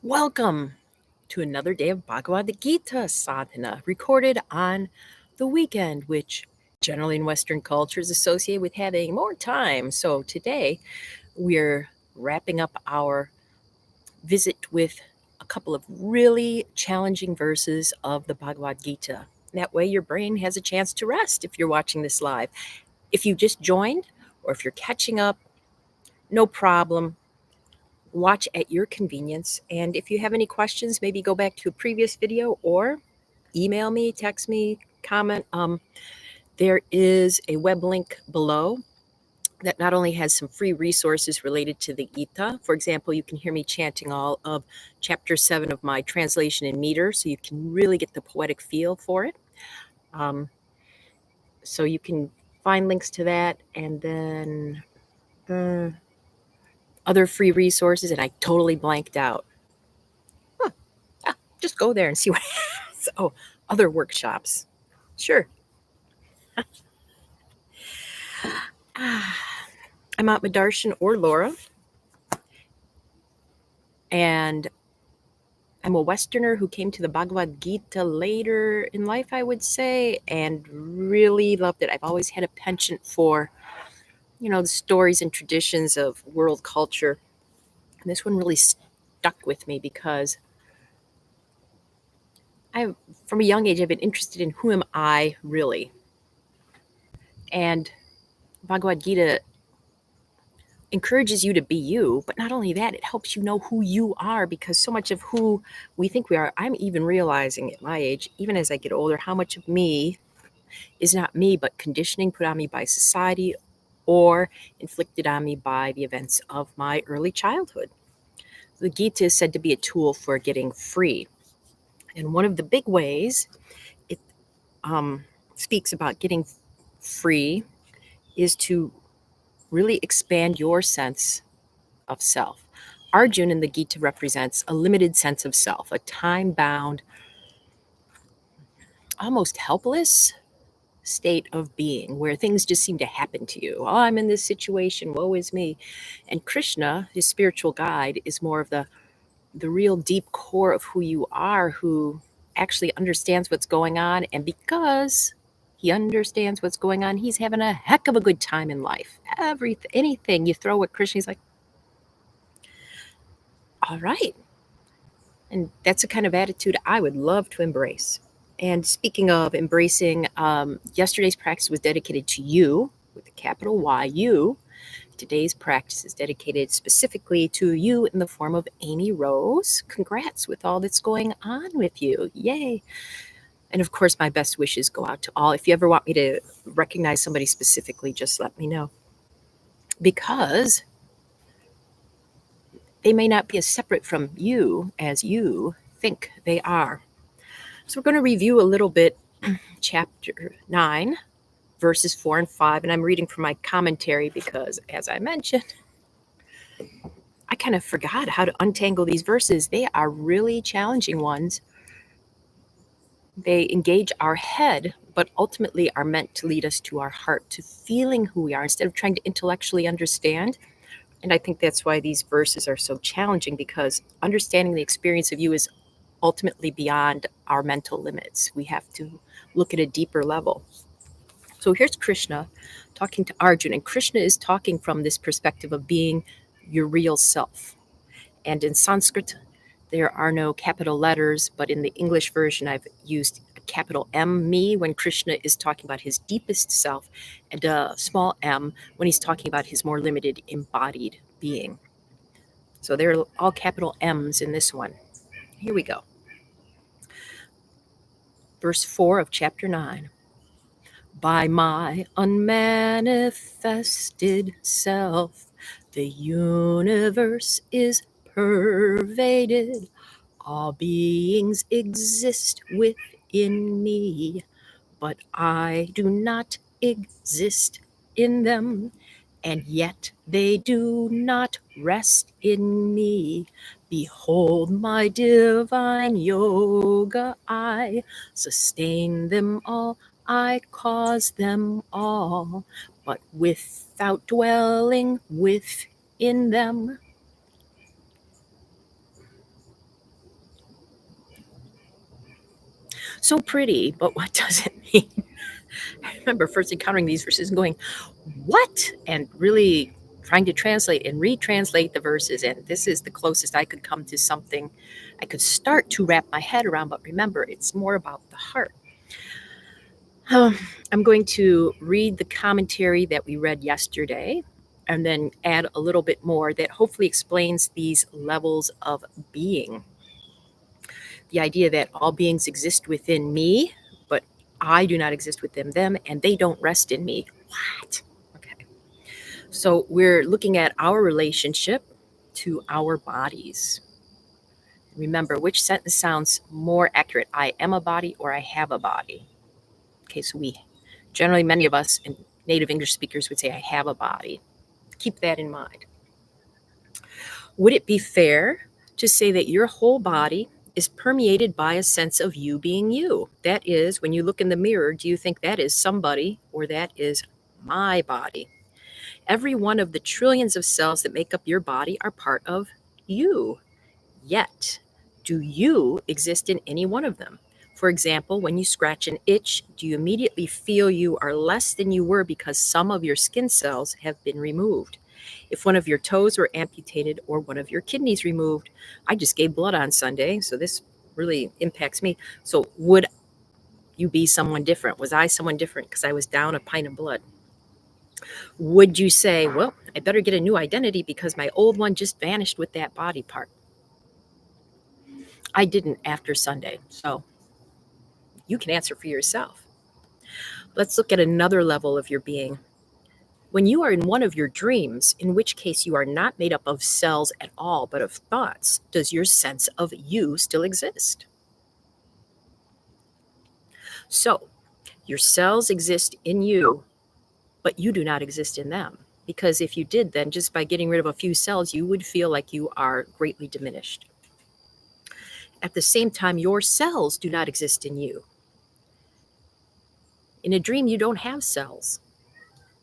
Welcome to another day of Bhagavad Gita Sadhana, recorded on the weekend, which generally in Western culture is associated with having more time. So today we're wrapping up our visit with a couple of really challenging verses of the Bhagavad Gita. That way your brain has a chance to rest if you're watching this live. If you just joined or if you're catching up, no problem. Watch at your convenience. And if you have any questions, maybe go back to a previous video or email me, text me, comment. There is a web link below that not only has some free resources related to the Gita. For example, you can hear me chanting all of chapter 7 of my translation in meter, so you can really get the poetic feel for it. So you can find links to that, and then other free resources, and I totally blanked out. Just go there and see what happens. Oh, other workshops. Sure. I'm Atmadarshan or Laura, and I'm a Westerner who came to the Bhagavad Gita later in life, I would say, and really loved it. I've always had a penchant for, the stories and traditions of world culture. And this one really stuck with me because from a young age, I've been interested in who am I really? And Bhagavad Gita encourages you to be you, but not only that, it helps you know who you are, because so much of who we think we are, I'm even realizing at my age, even as I get older, how much of me is not me, but conditioning put on me by society or inflicted on me by the events of my early childhood. The Gita is said to be a tool for getting free. And one of the big ways it speaks about getting free is to really expand your sense of self. Arjuna in the Gita represents a limited sense of self, a time-bound, almost helpless state of being where things just seem to happen to you. Oh, I'm in this situation, woe is me. And Krishna, his spiritual guide, is more of the real deep core of who you are, who actually understands what's going on. And because he understands what's going on, he's having a heck of a good time in life. Anything you throw at Krishna, he's like, all right. And that's the kind of attitude I would love to embrace. And speaking of embracing, yesterday's practice was dedicated to you, with a capital Y, you. Today's practice is dedicated specifically to you in the form of Amy Rose. Congrats with all that's going on with you. Yay. And of course, my best wishes go out to all. If you ever want me to recognize somebody specifically, just let me know. Because they may not be as separate from you as you think they are. So we're going to review a little bit chapter 9, verses 4 and 5. And I'm reading from my commentary because, as I mentioned, I kind of forgot how to untangle these verses. They are really challenging ones. They engage our head, but ultimately are meant to lead us to our heart, to feeling who we are instead of trying to intellectually understand. And I think that's why these verses are so challenging, because understanding the experience of you is ultimately beyond our mental limits. We have to look at a deeper level. So here's Krishna talking to Arjuna, and Krishna is talking from this perspective of being your real self. And in Sanskrit, there are no capital letters, but in the English version, I've used a capital M, me, when Krishna is talking about his deepest self, and a small m when he's talking about his more limited embodied being. So there are all capital M's in this one. Here we go. Verse 4 of chapter 9. By my unmanifested self, the universe is pervaded. All beings exist within me, but I do not exist in them, and yet they do not rest in me. Behold my divine yoga, I sustain them all, I cause them all, but without dwelling within them. So pretty, but what does it mean? I remember first encountering these verses and going, what? And really trying to translate and retranslate the verses. And this is the closest I could come to something I could start to wrap my head around. But remember, it's more about the heart. I'm going to read the commentary that we read yesterday and then add a little bit more that hopefully explains these levels of being. The idea that all beings exist within me, but I do not exist within them, and they don't rest in me. What? Okay. So we're looking at our relationship to our bodies. Remember, which sentence sounds more accurate? I am a body or I have a body. Okay, so generally, many of us and native English speakers would say, I have a body. Keep that in mind. Would it be fair to say that your whole body is permeated by a sense of you being you? That is, when you look in the mirror, do you think that is somebody or that is my body? Every one of the trillions of cells that make up your body are part of you. Yet, do you exist in any one of them? For example, when you scratch an itch, do you immediately feel you are less than you were because some of your skin cells have been removed? If one of your toes were amputated or one of your kidneys removed, I just gave blood on Sunday, so this really impacts me. So, would you be someone different? Was I someone different because I was down a pint of blood? Would you say, well, I better get a new identity because my old one just vanished with that body part? I didn't after Sunday, so you can answer for yourself. Let's look at another level of your being. When you are in one of your dreams, in which case you are not made up of cells at all, but of thoughts, does your sense of you still exist? So, your cells exist in you, but you do not exist in them. Because if you did, then just by getting rid of a few cells, you would feel like you are greatly diminished. At the same time, your cells do not exist in you. In a dream, you don't have cells.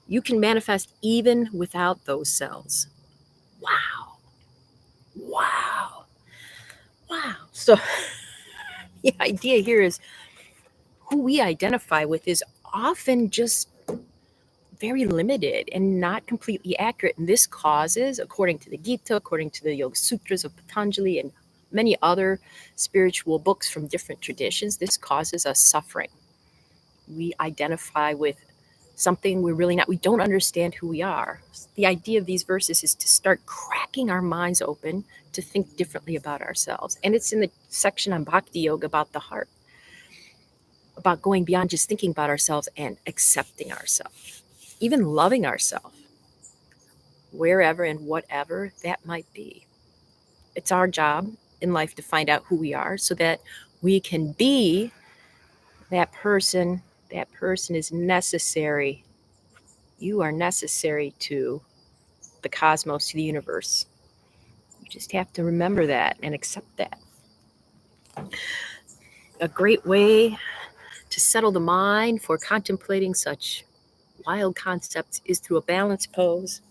You can manifest even without those cells. Wow. Wow. Wow. So the idea here is who we identify with is often just very limited and not completely accurate. And this causes, according to the Gita, according to the Yoga Sutras of Patanjali and many other spiritual books from different traditions, this causes us suffering. We identify with something we're really not. We don't understand who we are. The idea of these verses is to start cracking our minds open to think differently about ourselves. And it's in the section on Bhakti Yoga about the heart, about going beyond just thinking about ourselves and accepting ourselves, even loving ourselves, wherever and whatever that might be. It's our job in life to find out who we are so that we can be that person. That person is necessary. You are necessary to the cosmos, to the universe. You just have to remember that and accept that. A great way to settle the mind for contemplating such wild concepts is through a balanced pose.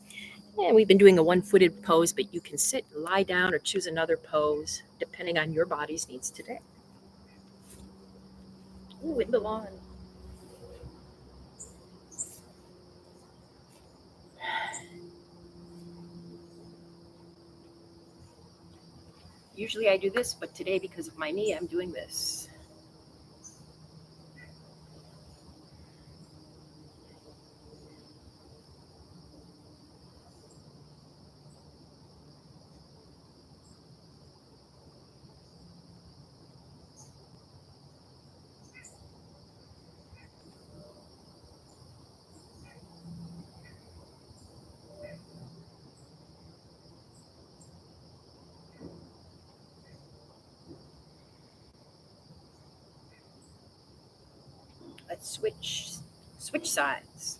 And we've been doing a one-footed pose, but you can sit, lie down, or choose another pose depending on your body's needs today. Ooh, in the lawn. Usually I do this, but today because of my knee, I'm doing this. Let's switch sides.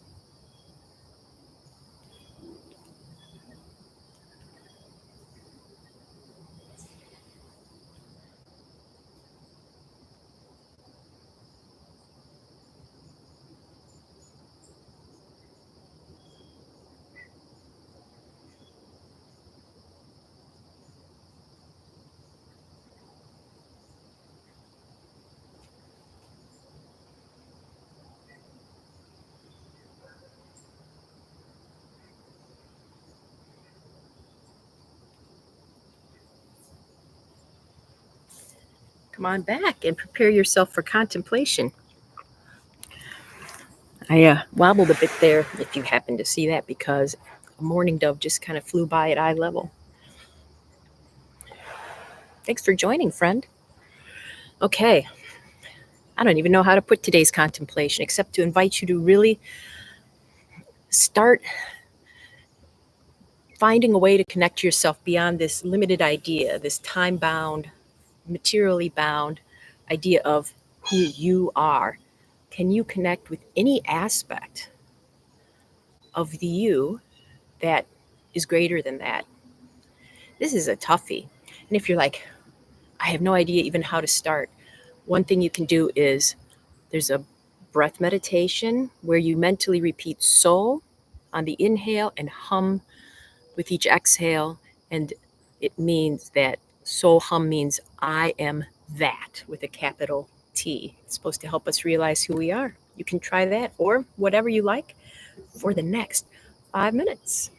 Come on back and prepare yourself for contemplation. I wobbled a bit there if you happen to see that because a mourning dove just kind of flew by at eye level. Thanks for joining, friend. Okay, I don't even know how to put today's contemplation except to invite you to really start finding a way to connect to yourself beyond this limited idea, this time bound, materially bound idea of who you are. Can you connect with any aspect of the you that is greater than that? This is a toughie. And if you're like, I have no idea even how to start, one thing you can do is there's a breath meditation where you mentally repeat soul on the inhale and hum with each exhale. And it means that soul hum means I am that with a capital T. It's supposed to help us realize who we are. You can try that or whatever you like for the next 5 minutes.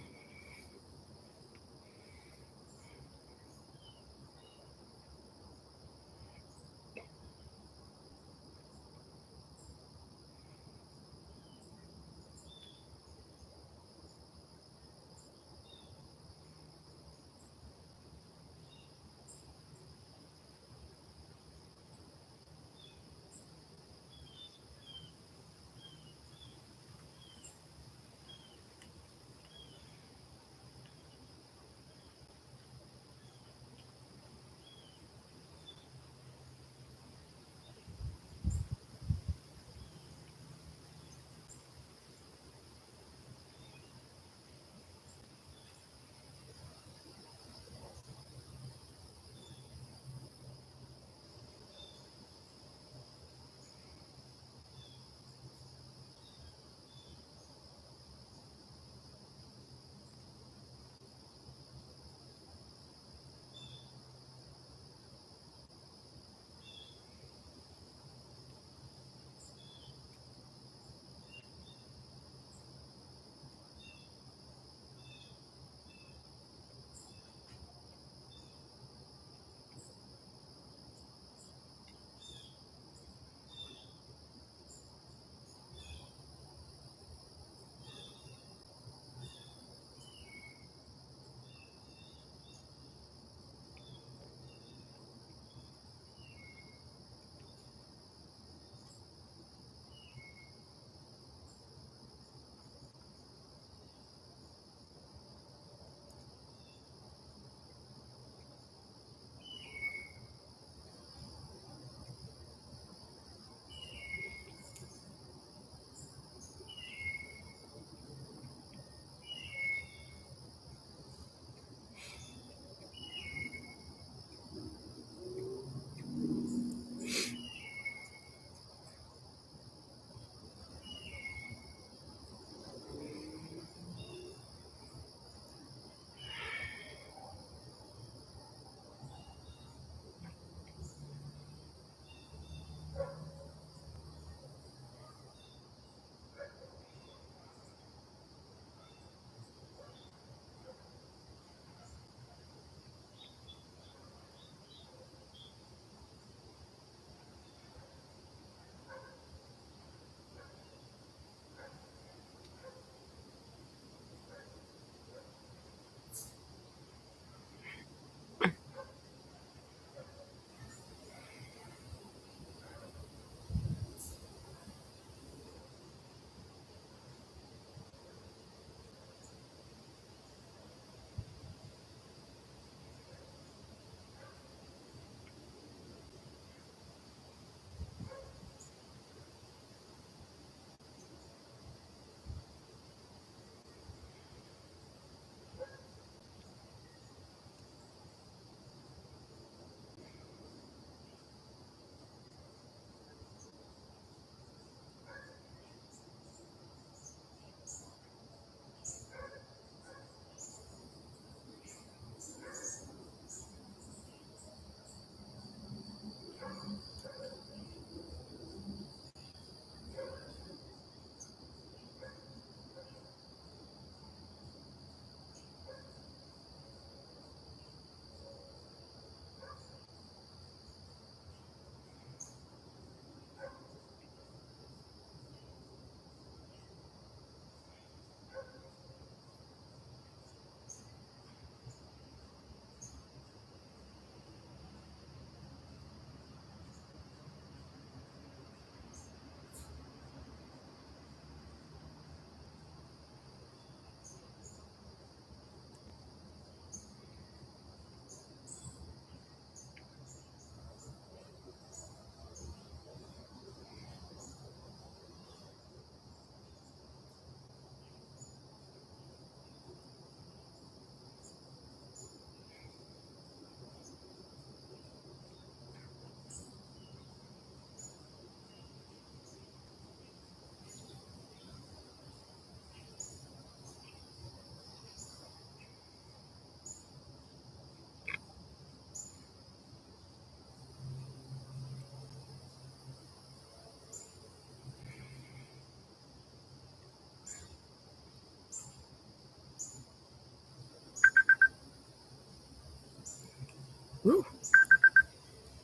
Ooh,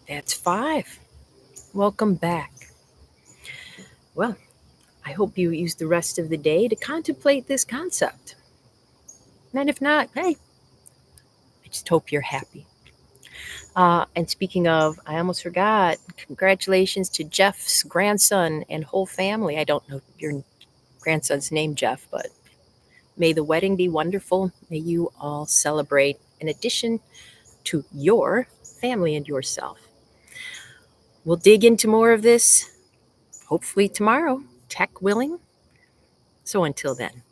that's 5. Welcome back. Well, I hope you use the rest of the day to contemplate this concept. And if not, hey, I just hope you're happy. And speaking of, I almost forgot. Congratulations to Jeff's grandson and whole family. I don't know your grandson's name, Jeff, but may the wedding be wonderful. May you all celebrate in addition to your family and yourself. We'll dig into more of this hopefully tomorrow, tech willing. So until then.